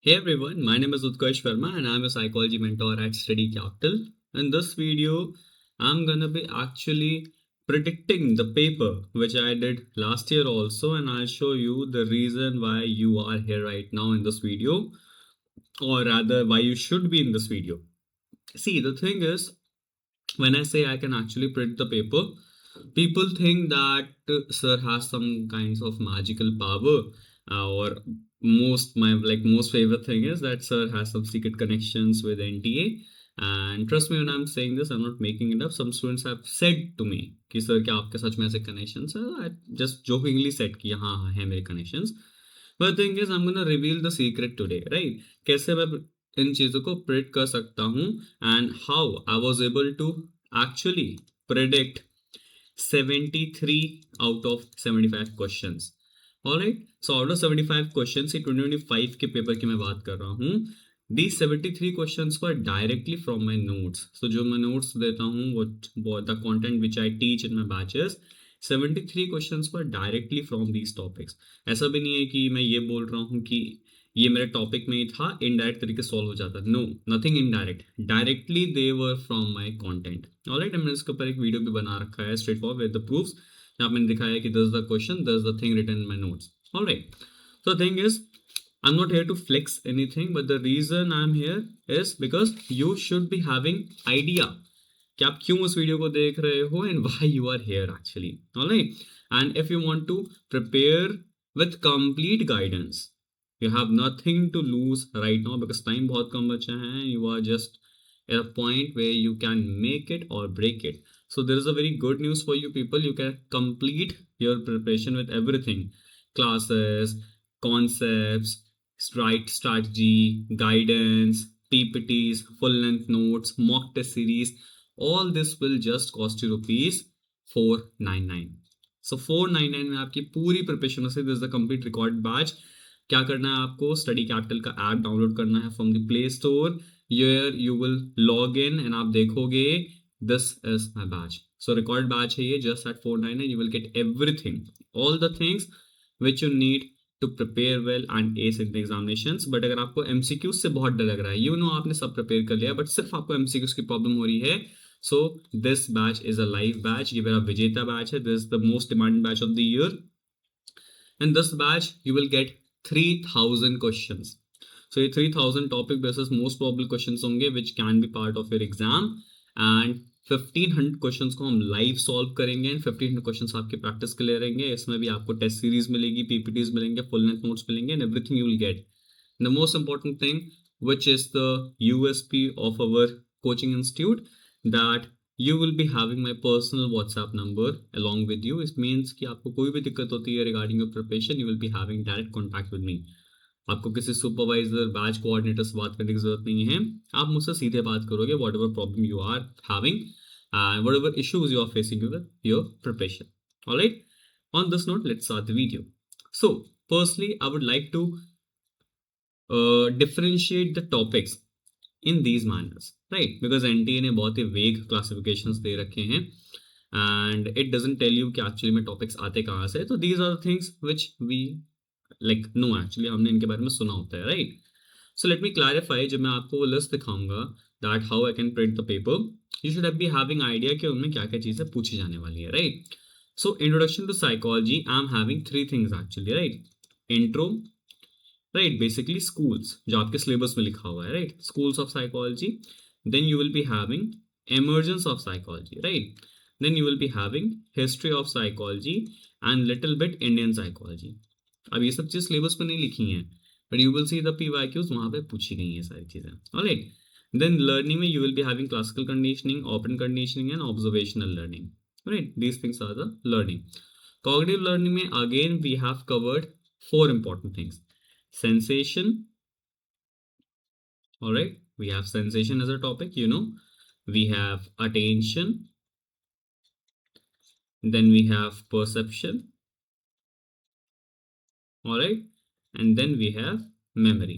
Hey everyone, my name is Utkarsh Verma and I'm a psychology mentor at Study Capital. In this video, I'm gonna be actually predicting the paper which I did last year also, and I'll show you the reason why you are here right now in this video, or rather why you should be in this video. See, the thing is, when I say I can actually predict the paper, people think that sir has some kinds of magical power, or most favorite thing is that sir has some secret connections with NTA. And trust me when I'm saying this, I'm not making it up. Some students have said to me कि sir क्या आपके सच में ऐसे connections है. I just jokingly said कि हाँ हाँ है मेरे connections. But the thing is I'm gonna reveal the secret today, right? कैसे मैं इन चीजों को predict कर सकता हूँ, and how I was able to actually predict 73 out of 75 questions. Alright, so out of 75 questions, ये 2025 के पेपर की मैं बात कर रहा हूँ. These 73 questions were directly from my notes. So जो मैं notes देता हूँ, what the content which I teach in my batches, 73 questions were directly from these topics. ऐसा भी नहीं है कि मैं ये बोल रहा हूँ कि ये मेरे टॉपिक में ही था, इनडायरेक्ट तरीके सॉल्व हो जाता. No, nothing indirect, directly they were from my content. Alright, मैंने इसके ऊपर एक वीडियो भी बना रखा है straight forward with the proofs. यहाँ मैंने दिखाया है कि this is the question, this is the thing written in my notes. Alright, so the thing is, I'm not here to flex anything, but the reason I'm here is because you should be having idea कि आप क्यों उस video को देख रहे हो and why you are here actually. Alright, and if you want to prepare with complete guidance, you have nothing to lose right now because time बहुत कम बचा है. You are just at a point where you can make it or break it. So there is a very good news for you people. You can complete your preparation with everything: classes, concepts, right strategy, guidance, PPTs, full length notes, mock test series. All this will just cost you rupees 499. So 499 में आपकी पूरी preparation हो सकती है. This the complete record batch. क्या करना है आपको? स्टडी कैपिटल का ऐप डाउनलोड करना है from the play store. Yeah you will log in and आप देखोगे this is my batch. So record batch है ये, just at 499 you will get everything, all the things which you need to prepare well and ace in the examinations. But अगर आपको MCQs से बहुत डर लग रहा है, यू नो आपने सब प्रिपेयर कर लिया बट सिर्फ आपको एमसीक्यूज की प्रॉब्लम हो रही है, so this batch is a live batch. ये मेरा विजेता बैच है. this is the most demanding batch of the year. In this batch you will get 3000 questions. So ये 3000 topic basis most probable questions होंगे which can be part of your exam, and 1500 questions को हम live solve करेंगे and 1500 questions आपके practice के लिए रहेंगे. इसमें भी आपको टेस्ट सीरीज मिलेगी, पीपीटीज मिलेंगे, फुल लेंथ नोट्स मिलेंगे and everything you will gate. The most important thing which is the USP of our coaching institute, that you will be having my personal WhatsApp number along with you. It means कि आपको कोई भी दिक्कत होती है regarding your preparation, you will be having direct contact with me. आपको किसी supervisor, batch coordinator से बात करने की जरूरत नहीं है. आप मुझसे सीधे बात करोगे whatever problem you are having and whatever issues you are facing with your preparation. All right, on this note, let's start the video. So firstly I would like to differentiate the topics in these manners, right? Because NTA ने बहुत ही वेग classifications दे रखे हैं and it doesn't tell you कि actually में topics आते कहाँ से. तो these are the things which we like no actually हमने इनके बारे में सुना होता है, right? So let me clarify. जब मैं आपको वो लिस्ट दिखाऊंगा that how I can print the paper, you should be having idea कि उनमें क्या क्या चीजें पूछी जाने वाली है, right? So introduction to psychology, I'm having three things actually, right? Intro, right, basically schools जो आपके सिलेबस में लिखा हुआ है, right, schools of psychology. Then you will be having emergence of psychology, right? Then you will be having history of psychology and little bit Indian psychology. अब ये सब चीज सिलेबस में नहीं लिखी हैं but you will see the PYQs, वहां पे पूछी गई हैं सारी चीजें. Alright, then learning में you will be having classical conditioning, open conditioning and observational learning, right? These things are the learning. Cognitive learning में again we have covered four important things. Sensation, all right, we have sensation as a topic, you know. We have attention, then we have perception, all right, and then we have memory.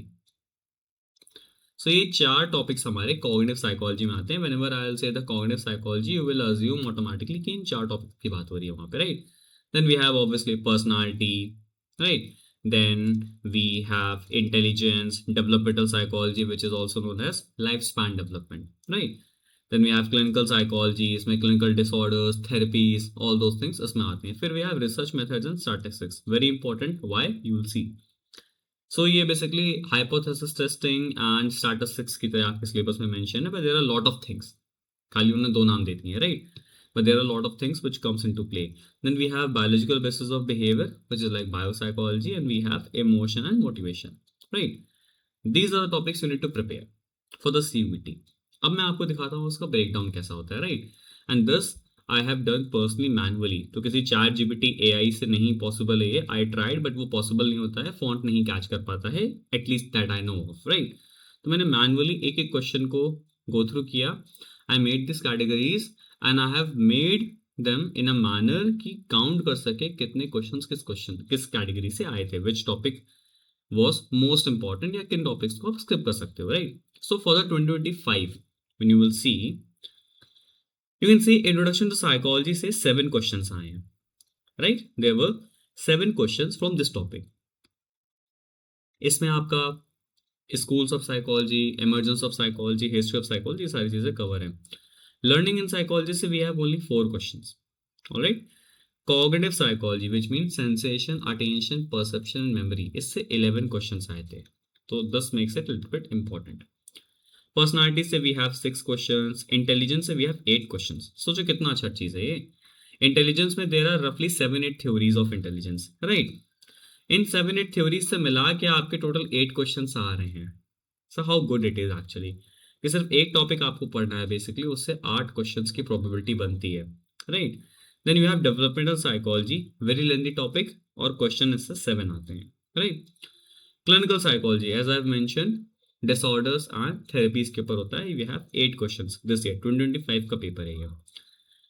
So ये चार topics हमारे cognitive psychology में आते हैं. Whenever I will say the cognitive psychology you will assume automatically कि इन चार topic की बात हो रही है वहां पे, right? Then we have obviously personality, right? Then we have intelligence, developmental psychology, which is also known as lifespan development, right? Then we have clinical psychology, इसमें clinical disorders, therapies, all those things इसमें आते हैं. फिर we have research methods and statistics. Very important. Why? You will see. So ये basically hypothesis testing and statistics की तरह आपके syllabus में mention है, but there are a lot of things. खाली उन्होंने दो नाम देती हैं, right? But there are a lot of things which comes into play. Then we have biological basis of behavior, which is like biopsychology, and we have emotion and motivation, right? These are the topics you need to prepare for the CUET. अब मैं आपको दिखाता हूँ उसका breakdown कैसा होता है, right? And this I have done personally manually, तो किसी चैट जीपीटी एआई से नहीं पॉसिबल है ये. आई ट्राइड बट वो पॉसिबल नहीं होता है, फॉन्ट नहीं कैच कर पाता है, at least that I know of, right? तो मैंने मैनुअली एक एक क्वेश्चन को गो थ्रू किया. I made this categories and I have made them in a manner कि काउंट कर सके कितने क्वेश्चन किस कैटेगरी से आए थे, which topic was most important, या किन टॉपिक्स को आप स्किप कर सकते हो, right? So for the 2025 when you will see, you can see introduction to psychology से 7 questions आए हैं, right? There were 7 questions from this topic. इसमें आपका schools of psychology, emergence of psychology, history of psychology, सारी चीजें cover हैं. Learning in psychology से we have only 4 questions, all right? Cognitive psychology, which means sensation, attention, perception and memory, इससे 11 questions आए थे, तो this makes it a little bit important. Personality से we have 6 questions, intelligence से we have 8 questions. सोचो कितना अच्छा चीज है ये. इंटेलिजेंस में देयर आर रफली 7-8 theories of intelligence, right? In 7-8 theories से मिला के आपके टोटल 8 क्वेश्चंस आ रहे हैं. So how good it is actually कि सिर्फ एक टॉपिक आपको पढ़ना है बेसिकली, उससे 8 क्वेश्चंस की प्रोबेबिलिटी बनती है, right? Then you have developmental psychology, very lengthy topic, और क्वेश्चन इससे 7 आते हैं, right? Clinical psychology, as I have mention, disorders and therapies के ऊपर होता है. We have 8 questions this year, 2025 का पेपर है ये.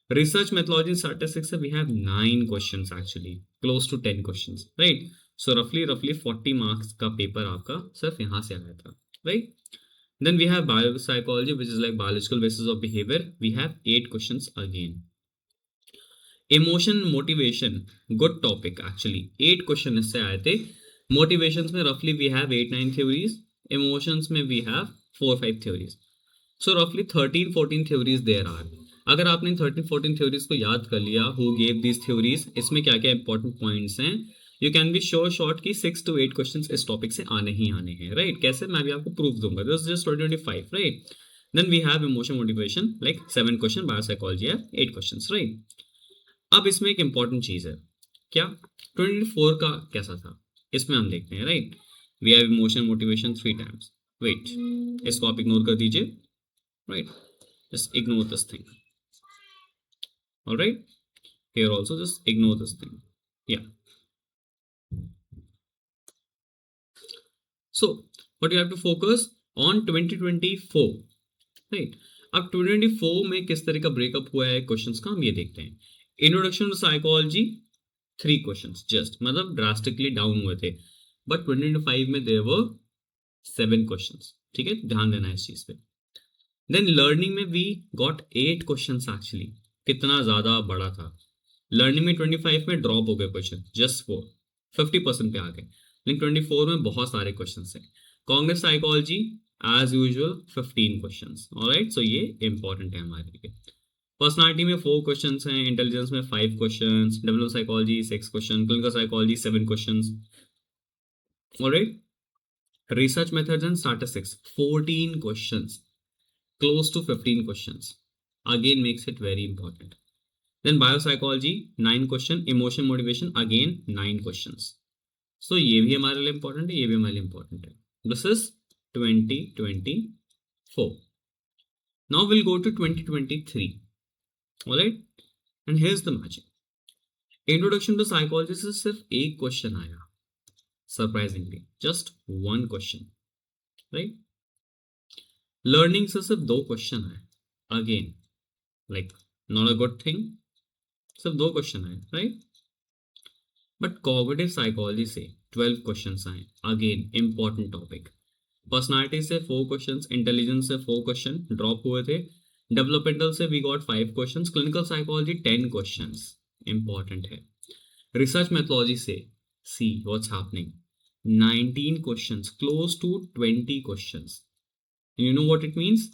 रिसर्च मेथोडोलॉजी स्टैटिस्टिक्स से we have 9 questions, actually close to 10 questions, right? So रफली 40 मार्क्स का पेपर आपका सिर्फ यहाँ से आया था, right? Then we have biopsychology, which is like biological basis of behaviour. We have 8 questions again. Emotion motivation, good topic actually, 8 question इससे आए थे. मोटिवेशंस में रफली वी हैव 8-9 थ्योरीज. इमोशंस में वी हैव 4-5 थ्योरीज. सो रफली 13-14 theories there are. अगर आपने 13-14 theories को याद कर लिया, हु गेव दीज थ्योरीज, इसमें क्या क्या इंपॉर्टेंट पॉइंट्स हैं, you can be sure short की 6 to 8 क्वेश्चंस इस टॉपिक से आने ही आने हैं, राइट? कैसे, मैं भी आपको प्रूफ दूंगा. This just 2025, right? Then we have emotion motivation, like 7 question. Biopsychology है 8 क्वेश्चंस, राइट? अब इसमें एक इंपॉर्टेंट चीज है, क्या 24 का कैसा था, इसमें हम देखते हैं, right? We have emotion motivation 3 times. Wait, इसको आप इग्नोर कर दीजिए, right? Just ignore this thing, alright? Here also just ignore this thing, yeah. So what you have to focus on 2024, right? अब 2024 में किस तरह का ब्रेकअप हुआ है क्वेश्चंस का, हम ये देखते हैं. Introduction to psychology 3 questions just, मतलब ड्रास्टिकली डाउन हुए थे. बट 2025 में देयर वर 7 क्वेश्चंस, ठीक है? ध्यान देना है इस चीज पे. देन लर्निंग में वी गॉट 8 क्वेश्चंस एक्चुअली. कितना ज्यादा बड़ा था. लर्निंग में 25 में ड्रॉप हो गए क्वेश्चन, जस्ट 4, 50% पे आ गए. लेकिन 24 में बहुत सारे क्वेश्चंस हैं. Cognitive psychology as usual 15 questions, alright? So ये इंपॉर्टेंट है हमारे लिए. पर्सनालिटी में 4 क्वेश्चंस हैं, इंटेलिजेंस में 5 questions, development psychology 6 question, clinical psychology 7 questions, alright? Research methods and statistics 14 questions, close to 15 questions, again makes it very important. Then biopsychology 9 question, emotion motivation again 9 questions. So ये भी हमारे लिए important है, ये भी हमारे लिए important है. This is 2024. Now we'll go to 2023, alright? And here's the magic. Introduction to psychology से सिर्फ एक क्वेश्चन आया, surprisingly, just 1 question, right? Learning से सिर्फ 2 क्वेश्चन आए, again like not a good thing, सिर्फ 2 क्वेश्चन आए, राइट? बट कॉग्निटिव साइकोलॉजी से 12 क्वेश्चन आए, अगेन इंपॉर्टेंट टॉपिक. पर्सनालिटी से 4 क्वेश्चन, इंटेलिजेंस से 4 क्वेश्चन ड्रॉप हुए थे. डेवलपमेंटल से we got 5 question, clinical psychology 10 question, important है. रिसर्च मेथोडोलॉजी से see what's happening, 19 questions, close to 20 questions. You know what it means,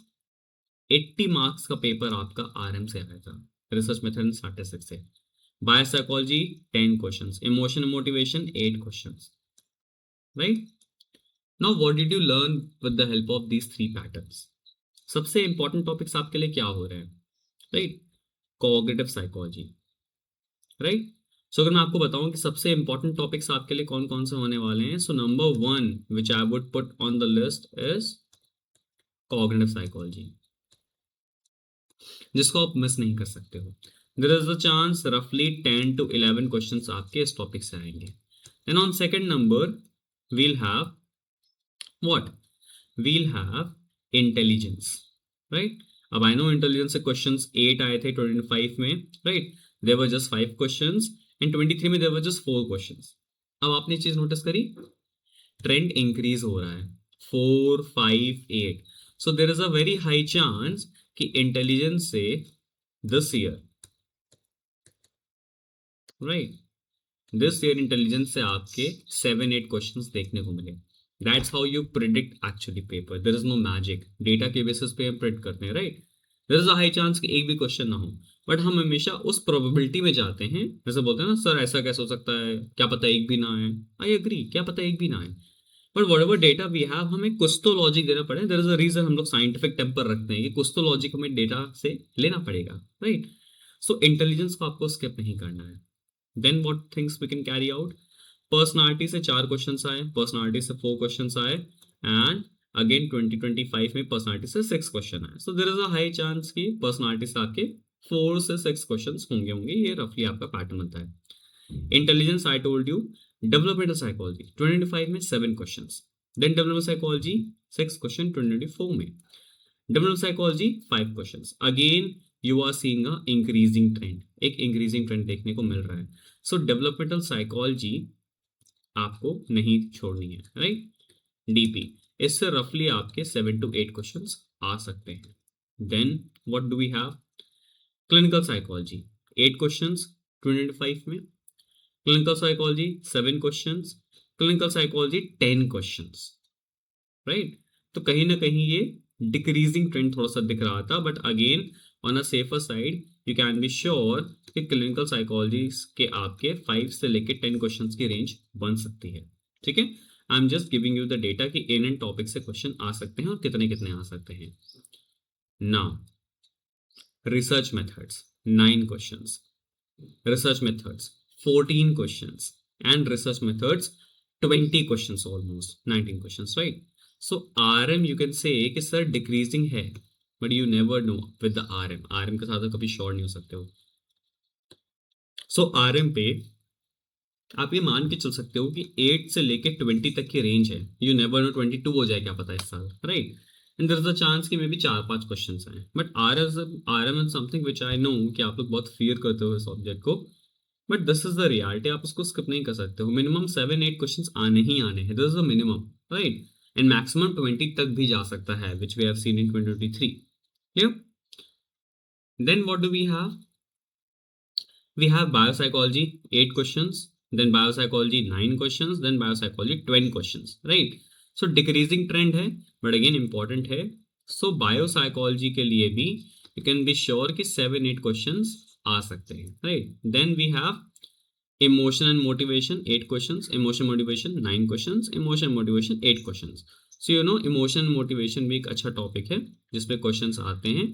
80 marks का paper आपका RM से आएगा, रिसर्च मेथड एंड स्टैटिस्टिक्स से। Biopsychology 10 questions, emotion motivation 8 questions, right. Now what did you learn with the help of these three patterns? सबसे important topics आपके लिए क्या हो रहे हैं, right? Cognitive psychology, right. So अगर मैं आपको बताऊं कि सबसे इंपॉर्टेंट टॉपिक्स आपके लिए कौन कौन से होने वाले हैं, so number one which I would put on the list is cognitive psychology, जिसको आप मिस नहीं कर सकते हो। देयर इज अ चांस रफली 10 to 11 क्वेश्चंस आपके इस टॉपिक से आएंगे। Then on second number we'll have what, we'll have intelligence, right. अब आई नो इंटेलिजेंस से क्वेश्चंस 8 आए थे 25 में, right. There were just 5 questions and 23 में देयर वर जस्ट 4 क्वेश्चंस। अब आपने चीज नोटिस करी, ट्रेंड इंक्रीज हो रहा है, 4 5 8। So there is a very high chance कि इंटेलिजेंस से this year, right, this year intelligence से आपके 7 8 क्वेश्चंस देखने को मिले। That's how you predict actually paper, there is no magic, data के बेसिस पे हम प्रिडिक्ट करते हैं, right. There is a high chance कि एक भी क्वेश्चन ना हो, बट हम हमेशा उस प्रोबेबिलिटी में जाते हैं, जैसे बोलते हैं ना सर ऐसा कैसे हो सकता है, क्या पता एक भी ना आए। आई एग्री, क्या पता एक भी ना आए, but whatever data we have, हमें कुछ तो लॉजिक देना पड़े। देयर इज अ रीजन हम लोग साइंटिफिक टेम्पर रखते हैं कि कुछ तो लॉजिक हमें डेटा से लेना पड़ेगा, राइट। सो इंटेलिजेंस को आपको स्किप नहीं करना है। Then what things we can carry out, personality से 4 क्वेश्चंस आए, पर्सनालिटी से 4 क्वेश्चंस आए, एंड अगेन 2025 में पर्सनालिटी से 6 क्वेश्चन आए। So there is a high chance कि पर्सनालिटी से आपके 4 से 6 क्वेश्चंस होंगे, ये रफली आपका पैटर्न होता है। Intelligence I told you, developmental psychology 2025 में 7 questions, then development psychology 6 question 2024 में, development psychology 5 questions. Again you are seeing a increasing trend, एक इंक्रीजिंग ट्रेंड देखने को मिल रहा है। सो डेवलपमेंटल साइकोलॉजी आपको नहीं छोड़नी है, राइट। डीपी, इससे रफली आपके 7 to 8 क्वेश्चंस आ सकते हैं। Then what do we have, clinical psychology 8 questions 2025 में, clinical psychology 7 questions, clinical psychology 10 questions, right. तो कहीं ना कहीं ये डिक्रीजिंग ट्रेंड थोड़ा सा दिख रहा था, but again on a safer side you can be sure कि क्लिनिकल साइकोलॉजी के आपके 5 से लेके 10 क्वेश्चंस की रेंज बन सकती है, ठीक है। I am just giving you the data कि इन टॉपिक से क्वेश्चन आ सकते हैं और कितने कितने आ सकते हैं। Now research methods 9 questions, research methods 14 questions, and research methods 20 questions, almost 19 questions, right? So rm you can say कि sir decreasing है, but you never know with the rm के साथ आप कभी श्योर नहीं हो सकते हो। so rm पे आप ये मान के चल सकते हो कि 8 से लेके 20 तक की रेंज है, यू नेवर नो 22 हो जाए क्या पता इस साल, right. And there is a chance कि मे बी 4 5 क्वेश्चंस आए, but R M is something which I know कि आप लोग बहुत फियर करते हो इस ऑब्जेक्ट को, but this is the reality, आप उसको स्किप नहीं कर सकते हो। मिनिमम 7 8 क्वेश्चंस आने ही आने हैं, this is the minimum, right. And maximum 20 तक भी जा सकता है, which we have seen in 2023, clear. Then what do we have, we have biopsychology 8 questions, then biopsychology 9 questions, then biopsychology 20 questions, right? So decreasing trend है, but again important है। so biopsychology के लिए भी you can be sure कि 7 8 questions आ सकते हैं, right? then we have emotion and motivation 8 questions, emotion motivation 9 questions, emotion motivation 8 questions। so you know emotion motivation भी एक अच्छा टॉपिक है जिसपे क्वेश्चंस आते हैं,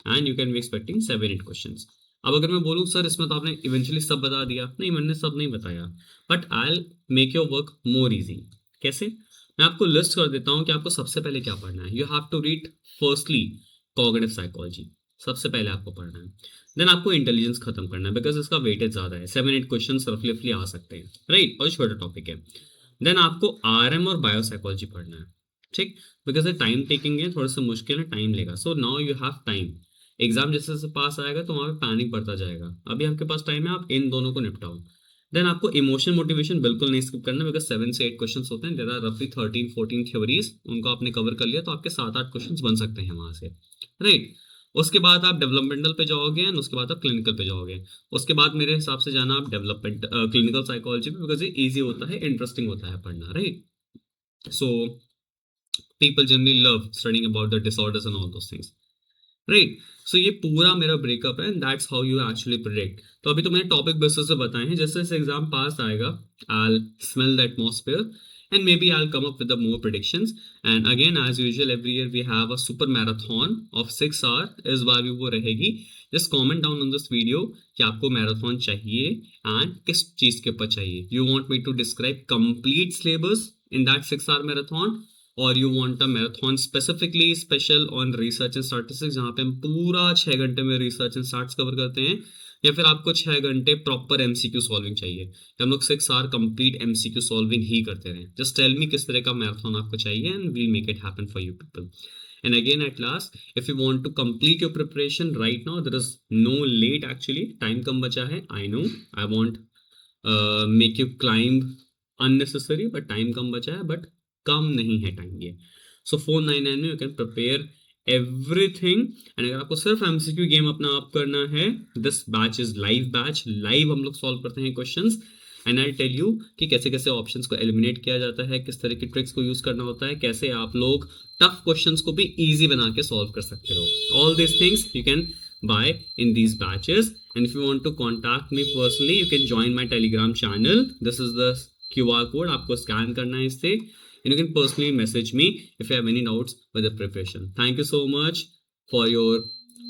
and you can be expecting 7 8 questions. अब अगर मैं बोलूँ सर इसमें तो आपने इवेंचुअली सब बता दिया, नहीं मैंने सब नहीं बताया, but I make your work more easy. कैसे, मैं आपको लिस्ट कर देता हूँ कि आपको सबसे पहले क्या पढ़ना है। You have to read firstly cognitive psychology, सबसे पहले आपको पढ़ना है। देन आपको इंटेलिजेंस खत्म करना है, बिकॉज इसका वेटेज ज्यादा है, 7 8 क्वेश्चन रफली आ सकते हैं, राइट, और छोटा टॉपिक है। देन आपको आरएम और बायोसाइकोलॉजी पढ़ना है, ठीक, बिकॉज ये टाइम टेकिंग है, थोड़ा सा मुश्किल है, टाइम लेगा। So now you have time, exam जैसे जैसे पास आएगा तो वहां पे पैनिक बढ़ता जाएगा, अभी आपके पास टाइम है, आप इन दोनों को निपटाओ। देन आपको इमोशन मोटिवेशन बिल्कुल नहीं स्किप करना, बिकॉज 7 से 8 क्वेश्चंस होते हैं, देयर आर रफली 13 14 थ्योरीज, उनको आपने कवर कर लिया तो आपके 7 8 क्वेश्चंस बन सकते हैं वहां से, राइट। उसके बाद आप डेवलपमेंटल पे जाओगे एंड उसके बाद आप क्लिनिकल पे जाओगे। उसके बाद मेरे हिसाब से जाना आप डेवलपमेंट क्लिनिकल साइकोलॉजी पे, बिकॉज ये इजी होता है, इंटरेस्टिंग होता है पढ़ना, right? So people generally love studying about the disorders and all those things, right? So ये पूरा मेरा ब्रेकअप है and that's how you actually predict. तो अभी तो मैंने टॉपिक बेसिस से बताए हैं, जैसे जैसे एग्जाम पास आएगा I smell the atmosphere and maybe I'll come up with the more predictions. And again, as usual, every year we have a super marathon of 6 hour, इस बार भी वो रहेगी। just comment down on this video कि आपको marathon चाहिए and किस चीज के ऊपर चाहिए। you want me to describe complete syllabus in that 6 hour marathon, और you want a marathon specifically special on research and statistics, जहाँ पे हम पूरा 6 घंटे में रिसर्च एंड स्टार्ट्स कवर करते हैं, या फिर आपको 6 घंटे प्रॉपर एमसीक्यू सॉल्विंग चाहिए, हम लोग 6 आवर कंप्लीट एमसीक्यू सॉल्विंग ही करते रहे? जस्ट टेल मी किस तरह का मैराथन आपको चाहिए and we'll make it happen for you people. And again, at last, if you want to complete your preparation right now, there is no late actually. Time कम बचा है, I know. I won't make you climb unnecessary, but time कम बचा है, but कम नहीं है time ये। So 499 में you can prepare everything. And अगर आपको सिर्फ एमसीक्यू गेम अपना आप करना है, this batch is live batch, live हम लोग सॉल्व करते हैं questions, and I tell you कि कैसे कैसे ऑप्शंस को एलिमिनेट किया जाता है, किस तरह की ट्रिक्स को यूज करना होता है, कैसे आप लोग टफ क्वेश्चंस को भी इजी बना के सॉल्व कर सकते हो। All this things you can buy in these batches, and if you want to contact me personally, you can join my telegram channel. This is the QR code, आपको scan करना है इससे, and you can personally message me if you have any doubts with the preparation. Thank you so much for your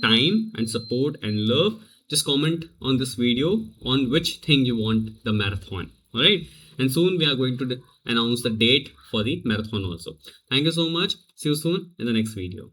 time and support and love. Just comment on this video on which thing you want the marathon. All right, and soon we are going to announce the date for the marathon also. Thank you so much. See you soon in the next video.